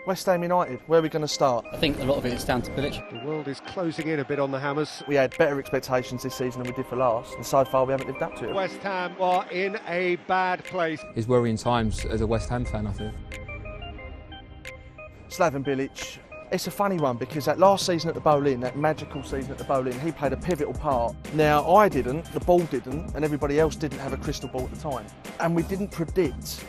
West Ham United, where are we going to start? I think a lot of it is down to Bilic. The world is closing in a bit on the Hammers. We had better expectations this season than we did for last, and so far we haven't lived up to it. West Ham are in a bad place. It's worrying times as a West Ham fan, I feel. Slaven Bilic, it's a funny one because that last season at the Boleyn, that magical season at the Boleyn, he played a pivotal part. Now, I didn't, the ball didn't, and everybody else didn't have a crystal ball at the time. And we couldn't predict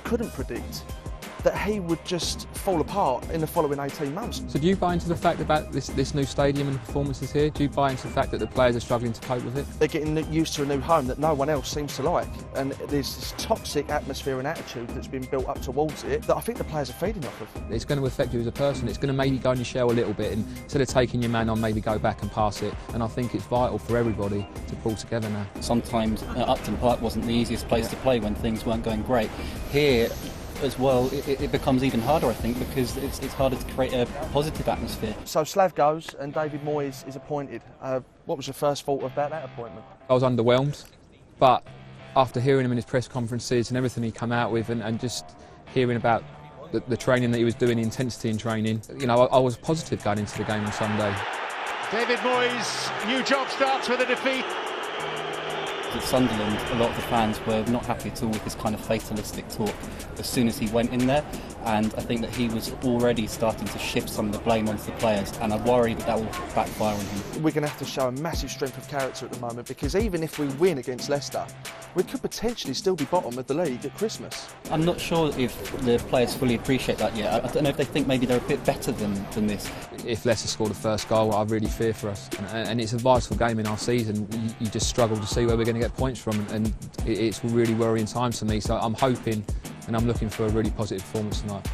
that he would just fall apart in the following 18 months. So do you buy into the fact about this new stadium and the performances here? Do you buy into the fact that the players are struggling to cope with it? They're getting used to a new home that no one else seems to like, and there's this toxic atmosphere and attitude that's been built up towards it that I think the players are feeding off of. It's going to affect you as a person. It's going to maybe go in your shell a little bit, and instead of taking your man on, maybe go back and pass it. And I think it's vital for everybody to pull together now. Sometimes Upton Park wasn't the easiest place to play when things weren't going great. Here, as well, it becomes even harder, I think, because it's harder to create a positive atmosphere. So Slav goes and David Moyes is appointed. What was your first thought about that appointment? I was underwhelmed, but after hearing him in his press conferences and everything he come out with, and just hearing about the training that he was doing, the intensity in training, you know, I was positive going into the game on Sunday. David Moyes' new job starts with a defeat. At Sunderland, a lot of the fans were not happy at all with this kind of fatalistic talk as soon as he went in there, and I think that he was already starting to shift some of the blame onto the players, and I worry that will backfire on him. We're going to have to show a massive strength of character at the moment, because even if we win against Leicester, we could potentially still be bottom of the league at Christmas. I'm not sure if the players fully appreciate that yet. I don't know if they think maybe they're a bit better than this. If Leicester score the first goal, I really fear for us, and it's a vital game in our season. You just struggle to see where we're going to get points from, and it's really worrying times for me, so I'm hoping and I'm looking for a really positive performance tonight.